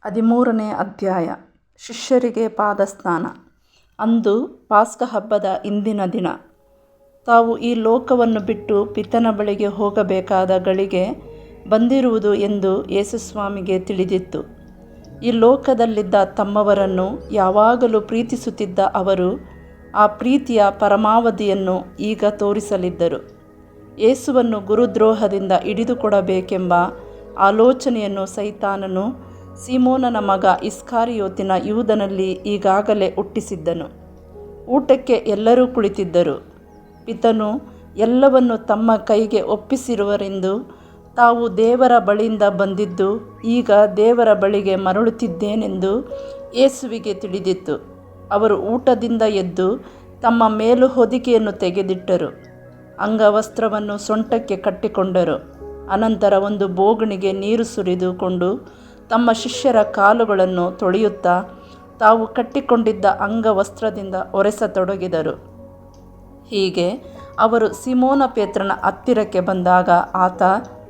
13ನೇ ಅಧ್ಯಾಯ. ಶಿಷ್ಯರಿಗೆ ಪಾದಸ್ನಾನ. ಅಂದು ಪಾಸ್ಕ ಹಬ್ಬದ ಇಂದಿನ ದಿನ. ತಾವು ಈ ಲೋಕವನ್ನು ಬಿಟ್ಟು ಪಿತನ ಬಳಿಗೆ ಹೋಗಬೇಕಾದ ಗಳಿಗೆ ಬಂದಿರುವುದು ಎಂದು ಯೇಸುಸ್ವಾಮಿಗೆ ತಿಳಿದಿತ್ತು. ಈ ಲೋಕದಲ್ಲಿದ್ದ ತಮ್ಮವರನ್ನು ಯಾವಾಗಲೂ ಪ್ರೀತಿಸುತ್ತಿದ್ದ ಅವರು ಆ ಪ್ರೀತಿಯ ಪರಮಾವಧಿಯನ್ನು ಈಗ ತೋರಿಸಲಿದ್ದರು. ಯೇಸುವನ್ನು ಗುರುದ್ರೋಹದಿಂದ ಹಿಡಿದುಕೊಡಬೇಕೆಂಬ ಆಲೋಚನೆಯನ್ನು ಸೈತಾನನು ಸೀಮೋನನ ಮಗ ಇಸ್ಕಾರಿಯೋತಿನ ಯೂದನಲ್ಲಿ ಈಗಾಗಲೇ ಹುಟ್ಟಿಸಿದ್ದನು. ಊಟಕ್ಕೆ ಎಲ್ಲರೂ ಕುಳಿತಿದ್ದರು. ಪಿತನು ಎಲ್ಲವನ್ನು ತಮ್ಮ ಕೈಗೆ ಒಪ್ಪಿಸಿರುವರೆಂದು ತಾವು ದೇವರ ಬಳಿಯಿಂದ ಬಂದಿದ್ದು ಈಗ ದೇವರ ಬಳಿಗೆ ಮರಳುತ್ತಿದ್ದೇನೆಂದು ಯೇಸುವಿಗೆ ತಿಳಿದಿತ್ತು. ಅವರು ಊಟದಿಂದ ಎದ್ದು ತಮ್ಮ ಮೇಲು ಹೊದಿಕೆಯನ್ನು ತೆಗೆದಿಟ್ಟರು, ಅಂಗವಸ್ತ್ರವನ್ನು ಸೊಂಟಕ್ಕೆ ಕಟ್ಟಿಕೊಂಡರು. ಅನಂತರ ಒಂದು ಬೋಗಣಿಗೆ ನೀರು ಸುರಿದುಕೊಂಡು ತಮ್ಮ ಶಿಷ್ಯರ ಕಾಲುಗಳನ್ನು ತೊಳೆಯುತ್ತಾ ತಾವು ಕಟ್ಟಿಕೊಂಡಿದ್ದ ಅಂಗವಸ್ತ್ರದಿಂದ ಒರೆಸತೊಡಗಿದರು. ಹೀಗೆ ಅವರು ಸೀಮೋನ ಪೇತ್ರನ ಹತ್ತಿರಕ್ಕೆ ಬಂದಾಗ ಆತ,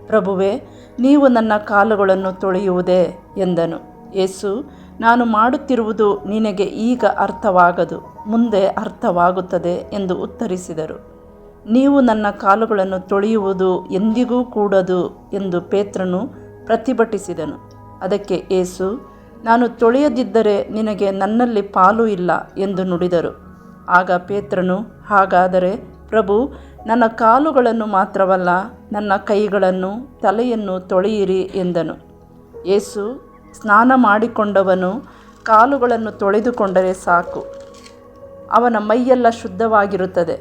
ಪ್ರಭುವೇ, ನೀವು ನನ್ನ ಕಾಲುಗಳನ್ನು ತೊಳೆಯುವುದೇ ಎಂದನು. ಯೇಸು, ನಾನು ಮಾಡುತ್ತಿರುವುದು ನಿನಗೆ ಈಗ ಅರ್ಥವಾಗದು, ಮುಂದೆ ಅರ್ಥವಾಗುತ್ತದೆ ಎಂದು ಉತ್ತರಿಸಿದರು. ನೀವು ನನ್ನ ಕಾಲುಗಳನ್ನು ತೊಳೆಯುವುದು ಎಂದಿಗೂ ಕೂಡದು ಎಂದು ಪೇತ್ರನು ಪ್ರತಿಭಟಿಸಿದನು. ಅದಕ್ಕೆ ಯೇಸು, ನಾನು ತೊಳೆಯದಿದ್ದರೆ ನಿನಗೆ ನನ್ನಲ್ಲಿ ಪಾಲು ಇಲ್ಲ ಎಂದು ನುಡಿದರು. ಆಗ ಪೇತ್ರನು, ಹಾಗಾದರೆ ಪ್ರಭು, ನನ್ನ ಕಾಲುಗಳನ್ನು ಮಾತ್ರವಲ್ಲ, ನನ್ನ ಕೈಗಳನ್ನು ತಲೆಯನ್ನು ತೊಳೆಯಿರಿ ಎಂದನು. ಯೇಸು, ಸ್ನಾನ ಮಾಡಿಕೊಂಡವನು ಕಾಲುಗಳನ್ನು ತೊಳೆದುಕೊಂಡರೆ ಸಾಕು, ಅವನ ಮೈಯೆಲ್ಲ ಶುದ್ಧವಾಗಿರುತ್ತದೆ.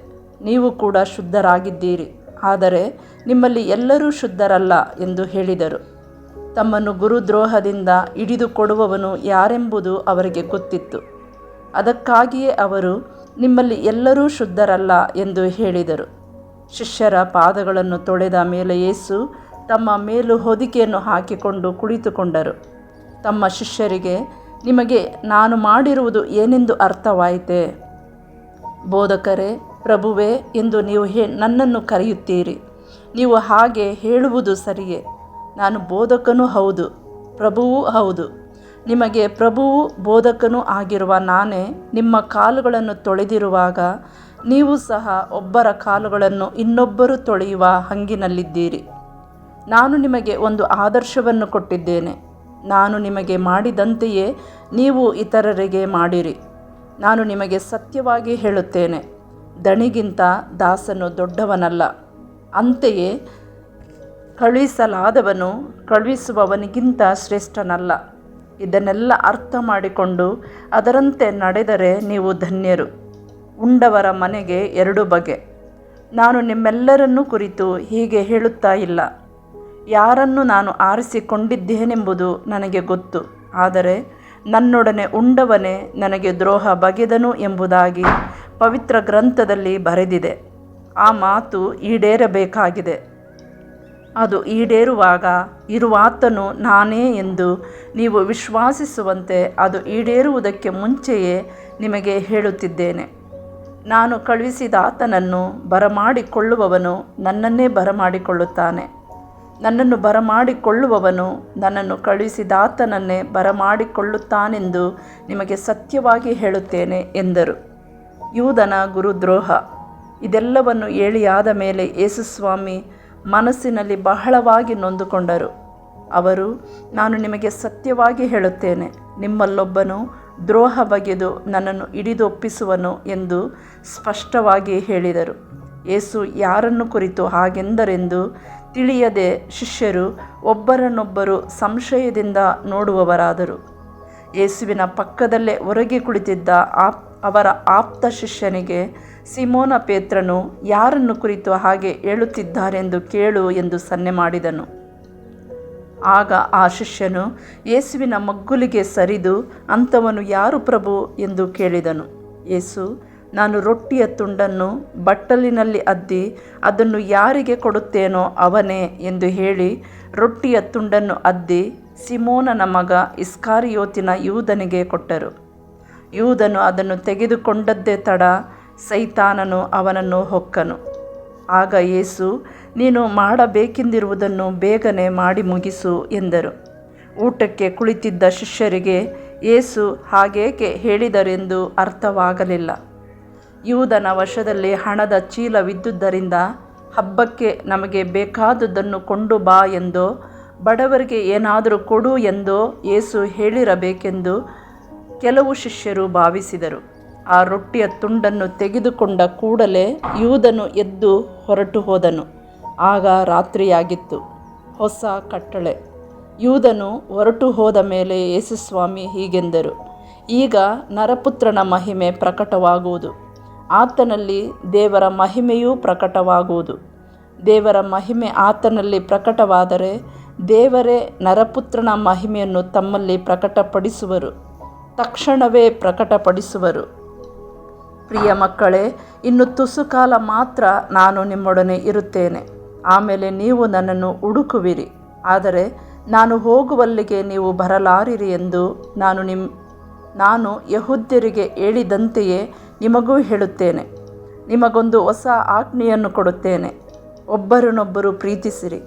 ನೀವು ಕೂಡ ಶುದ್ಧರಾಗಿದ್ದೀರಿ, ಆದರೆ ನಿಮ್ಮಲ್ಲಿ ಎಲ್ಲರೂ ಶುದ್ಧರಲ್ಲ ಎಂದು ಹೇಳಿದರು. ತಮ್ಮನ್ನು ಗುರುದ್ರೋಹದಿಂದ ಹಿಡಿದುಕೊಡುವವನು ಯಾರೆಂಬುದು ಅವರಿಗೆ ಗೊತ್ತಿತ್ತು. ಅದಕ್ಕಾಗಿಯೇ ಅವರು ನಿಮ್ಮಲ್ಲಿ ಎಲ್ಲರೂ ಶುದ್ಧರಲ್ಲ ಎಂದು ಹೇಳಿದರು. ಶಿಷ್ಯರ ಪಾದಗಳನ್ನು ತೊಳೆದ ಮೇಲೆ ಯೇಸು ತಮ್ಮ ಮೇಲು ಹೊದಿಕೆಯನ್ನು ಹಾಕಿಕೊಂಡು ಕುಳಿತುಕೊಂಡರು. ತಮ್ಮ ಶಿಷ್ಯರಿಗೆ, ನಿಮಗೆ ನಾನು ಮಾಡಿರುವುದು ಏನೆಂದು ಅರ್ಥವಾಯಿತೆ? ಬೋಧಕರೇ, ಪ್ರಭುವೇ ಎಂದು ನೀವು ನನ್ನನ್ನು ಕರೆಯುತ್ತೀರಿ. ನೀವು ಹಾಗೆ ಹೇಳುವುದು ಸರಿಯೇ. ನಾನು ಬೋಧಕನೂ ಹೌದು, ಪ್ರಭುವೂ ಹೌದು. ನಿಮಗೆ ಪ್ರಭುವೂ ಬೋಧಕನೂ ಆಗಿರುವ ನಾನೇ ನಿಮ್ಮ ಕಾಲುಗಳನ್ನು ತೊಳೆದಿರುವಾಗ ನೀವು ಸಹ ಒಬ್ಬರ ಕಾಲುಗಳನ್ನು ಇನ್ನೊಬ್ಬರು ತೊಳೆಯುವ ಹಂಗಿನಲ್ಲಿದ್ದೀರಿ. ನಾನು ನಿಮಗೆ ಒಂದು ಆದರ್ಶವನ್ನು ಕೊಟ್ಟಿದ್ದೇನೆ. ನಾನು ನಿಮಗೆ ಮಾಡಿದಂತೆಯೇ ನೀವು ಇತರರಿಗೆ ಮಾಡಿರಿ. ನಾನು ನಿಮಗೆ ಸತ್ಯವಾಗಿ ಹೇಳುತ್ತೇನೆ, ದಣಿಗಿಂತ ದಾಸನು ದೊಡ್ಡವನಲ್ಲ. ಅಂತೆಯೇ ಕಳುಹಿಸಲಾದವನು ಕಳುಹಿಸುವವನಿಗಿಂತ ಶ್ರೇಷ್ಠನಲ್ಲ. ಇದನ್ನೆಲ್ಲ ಅರ್ಥ ಮಾಡಿಕೊಂಡು ಅದರಂತೆ ನಡೆದರೆ ನೀವು ಧನ್ಯರು. ಉಂಡವರ ಮನೆಗೆ 2 ಬಗೆ. ನಾನು ನಿಮ್ಮೆಲ್ಲರನ್ನೂ ಕುರಿತು ಹೀಗೆ ಹೇಳುತ್ತಾ ಇಲ್ಲ. ಯಾರನ್ನು ನಾನು ಆರಿಸಿಕೊಂಡಿದ್ದೇನೆಂಬುದು ನನಗೆ ಗೊತ್ತು, ಆದರೆ ನನ್ನೊಡನೆ ಉಂಡವನೇ ನನಗೆ ದ್ರೋಹ ಬಗೆದನು ಎಂಬುದಾಗಿ ಪವಿತ್ರ ಗ್ರಂಥದಲ್ಲಿ ಬರೆದಿದೆ. ಆ ಮಾತು ಈಡೇರಬೇಕಾಗಿದೆ. ಅದು ಈಡೇರುವಾಗ ಇರುವಾತನು ನಾನೇ ಎಂದು ನೀವು ವಿಶ್ವಾಸಿಸುವಂತೆ ಅದು ಈಡೇರುವುದಕ್ಕೆ ಮುಂಚೆಯೇ ನಿಮಗೆ ಹೇಳುತ್ತಿದ್ದೇನೆ. ನಾನು ಕಳುಹಿಸಿದಾತನನ್ನು ಬರಮಾಡಿಕೊಳ್ಳುವವನು ನನ್ನನ್ನೇ ಬರಮಾಡಿಕೊಳ್ಳುತ್ತಾನೆ. ನನ್ನನ್ನು ಬರಮಾಡಿಕೊಳ್ಳುವವನು ನನ್ನನ್ನು ಕಳುಹಿಸಿದಾತನನ್ನೇ ಬರಮಾಡಿಕೊಳ್ಳುತ್ತಾನೆಂದು ನಿಮಗೆ ಸತ್ಯವಾಗಿ ಹೇಳುತ್ತೇನೆ ಎಂದರು. ಯೂದನ ಗುರುದ್ರೋಹ. ಇದೆಲ್ಲವನ್ನು ಹೇಳಿಯಾದ ಮೇಲೆ ಯೇಸುಸ್ವಾಮಿ ಮನಸ್ಸಿನಲ್ಲಿ ಬಹಳವಾಗಿ ನೊಂದುಕೊಂಡರು. ಅವರು, ನಾನು ನಿಮಗೆ ಸತ್ಯವಾಗಿ ಹೇಳುತ್ತೇನೆ, ನಿಮ್ಮಲ್ಲೊಬ್ಬನು ದ್ರೋಹ ಬಗೆದು ನನ್ನನ್ನು ಹಿಡಿದೊಪ್ಪಿಸುವನು ಎಂದು ಸ್ಪಷ್ಟವಾಗಿ ಹೇಳಿದರು. ಯೇಸು ಯಾರನ್ನು ಕುರಿತು ಹಾಗೆಂದರೆಂದು ತಿಳಿಯದೆ ಶಿಷ್ಯರು ಒಬ್ಬರನ್ನೊಬ್ಬರು ಸಂಶಯದಿಂದ ನೋಡುವವರಾದರು. ಯೇಸುವಿನ ಪಕ್ಕದಲ್ಲೇ ಹೊರಗೆ ಕುಳಿತಿದ್ದ ಅವರ ಆಪ್ತ ಶಿಷ್ಯನಿಗೆ, ಸೀಮೋನ ಪೇತ್ರನು ಯಾರನ್ನು ಕುರಿತು ಹಾಗೆ ಹೇಳುತ್ತಿದ್ದಾರೆಂದು ಕೇಳು ಎಂದು ಸನ್ನೆ ಮಾಡಿದನು. ಆಗ ಆ ಶಿಷ್ಯನು ಯೇಸುವಿನ ಮಗ್ಗುಲಿಗೆ ಸರಿದು, ಅಂಥವನು ಯಾರು ಪ್ರಭು ಎಂದು ಕೇಳಿದನು. ಯೇಸು, ನಾನು ರೊಟ್ಟಿಯ ತುಂಡನ್ನು ಬಟ್ಟಲಿನಲ್ಲಿ ಅದ್ದಿ ಅದನ್ನು ಯಾರಿಗೆ ಕೊಡುತ್ತೇನೋ ಅವನೇ ಎಂದು ಹೇಳಿ ರೊಟ್ಟಿಯ ತುಂಡನ್ನು ಅದ್ದಿ ಸೀಮೋನನ ಮಗ ಇಸ್ಕಾರಿಯೋತಿನ ಯೂದನಿಗೆ ಕೊಟ್ಟರು. ಯೂದನು ಅದನ್ನು ತೆಗೆದುಕೊಂಡದ್ದೇ ತಡ, ಸೈತಾನನು ಅವನನ್ನು ಹೊಕ್ಕನು. ಆಗ ಯೇಸು, ನೀನು ಮಾಡಬೇಕೆಂದಿರುವುದನ್ನು ಬೇಗನೆ ಮಾಡಿ ಮುಗಿಸು ಎಂದರು. ಊಟಕ್ಕೆ ಕುಳಿತಿದ್ದ ಶಿಷ್ಯರಿಗೆ ಯೇಸು ಹಾಗೇಕೆ ಹೇಳಿದರೆಂದು ಅರ್ಥವಾಗಲಿಲ್ಲ. ಯೂದನ ವಶದಲ್ಲಿ ಹಣದ ಚೀಲವಿದ್ದುದರಿಂದ ಹಬ್ಬಕ್ಕೆ ನಮಗೆ ಬೇಕಾದುದನ್ನು ಕೊಂಡು ಬಾ ಎಂದೋ ಬಡವರಿಗೆ ಏನಾದರೂ ಕೊಡು ಎಂದೋ ಯೇಸು ಹೇಳಿರಬೇಕೆಂದು ಕೆಲವು ಶಿಷ್ಯರು ಭಾವಿಸಿದರು. ಆ ರೊಟ್ಟಿಯ ತುಂಡನ್ನು ತೆಗೆದುಕೊಂಡ ಕೂಡಲೇ ಯೂದನು ಎದ್ದು ಹೊರಟು ಹೋದನು. ಆಗ ರಾತ್ರಿಯಾಗಿತ್ತು. ಹೊಸ ಕಟ್ಟಳೆ. ಯೂದನು ಹೊರಟು ಹೋದ ಮೇಲೆ ಯೇಸುಸ್ವಾಮಿ ಹೀಗೆಂದರು, ಈಗ ನರಪುತ್ರನ ಮಹಿಮೆ ಪ್ರಕಟವಾಗುವುದು, ಆತನಲ್ಲಿ ದೇವರ ಮಹಿಮೆಯೂ ಪ್ರಕಟವಾಗುವುದು. ದೇವರ ಮಹಿಮೆ ಆತನಲ್ಲಿ ಪ್ರಕಟವಾದರೆ ದೇವರೇ ನರಪುತ್ರನ ಮಹಿಮೆಯನ್ನು ತಮ್ಮಲ್ಲಿ ಪ್ರಕಟಪಡಿಸುವರು, ತಕ್ಷಣವೇ ಪ್ರಕಟಪಡಿಸುವರು. ಪ್ರಿಯ ಮಕ್ಕಳೇ, ಇನ್ನು ತುಸು ಕಾಲ ಮಾತ್ರ ನಾನು ನಿಮ್ಮೊಡನೆ ಇರುತ್ತೇನೆ. ಆಮೇಲೆ ನೀವು ನನ್ನನ್ನು ಹುಡುಕುವಿರಿ, ಆದರೆ ನಾನು ಹೋಗುವಲ್ಲಿಗೆ ನೀವು ಬರಲಾರಿರಿ ಎಂದು ನಾನು ಯೆಹೂದ್ಯರಿಗೆ ಹೇಳಿದಂತೆಯೇ ನಿಮಗೂ ಹೇಳುತ್ತೇನೆ. ನಿಮಗೊಂದು ಹೊಸ ಆಜ್ಞೆಯನ್ನು ಕೊಡುತ್ತೇನೆ, ಒಬ್ಬರನ್ನೊಬ್ಬರು ಪ್ರೀತಿಸಿರಿ.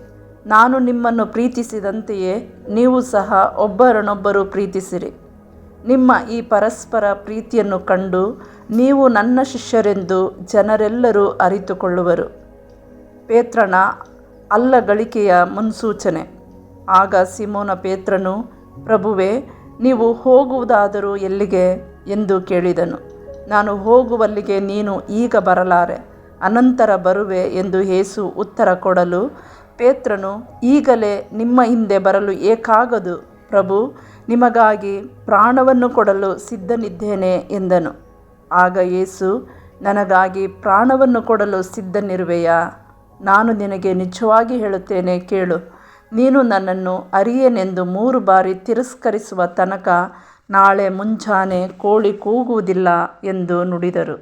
ನಾನು ನಿಮ್ಮನ್ನು ಪ್ರೀತಿಸಿದಂತೆಯೇ ನೀವು ಸಹ ಒಬ್ಬರನ್ನೊಬ್ಬರು ಪ್ರೀತಿಸಿರಿ. ನಿಮ್ಮ ಈ ಪರಸ್ಪರ ಪ್ರೀತಿಯನ್ನು ಕಂಡು ನೀವು ನನ್ನ ಶಿಷ್ಯರೆಂದು ಜನರೆಲ್ಲರೂ ಅರಿತುಕೊಳ್ಳುವರು. ಪೇತ್ರನ ಅಲ್ಲಗಳಿಕೆಯ ಮುನ್ಸೂಚನೆ. ಆಗ ಸಿಮೋನ ಪೇತ್ರನು, ಪ್ರಭುವೇ, ನೀವು ಹೋಗುವುದಾದರೂ ಎಲ್ಲಿಗೆ ಎಂದು ಕೇಳಿದನು. ನಾನು ಹೋಗುವಲ್ಲಿಗೆ ನೀನು ಈಗ ಬರಲಾರೆ, ಅನಂತರ ಬರುವೆ ಎಂದು ಯೇಸು ಉತ್ತರ ಕೊಡಲು, ಪೇತ್ರನು, ಈಗಲೇ ನಿಮ್ಮ ಹಿಂದೆ ಬರಲು ಏಕಾಗದು ಪ್ರಭು, ನಿಮಗಾಗಿ ಪ್ರಾಣವನ್ನು ಕೊಡಲು ಸಿದ್ಧನಿದ್ದೇನೆ ಎಂದನು. ಆಗ ಯೇಸು, ನನಗಾಗಿ ಪ್ರಾಣವನ್ನು ಕೊಡಲು ಸಿದ್ಧನಿರುವೆಯಾ? ನಾನು ನಿನಗೆ ನಿಜವಾಗಿ ಹೇಳುತ್ತೇನೆ, ಕೇಳು. ನೀನು ನನ್ನನ್ನು ಅರಿಯೆನೆಂದು 3 ಬಾರಿ ತಿರಸ್ಕರಿಸುವ ತನಕ ನಾಳೆ ಮುಂಜಾನೆ ಕೋಳಿ ಕೂಗುವುದಿಲ್ಲ ಎಂದು ನುಡಿದರು.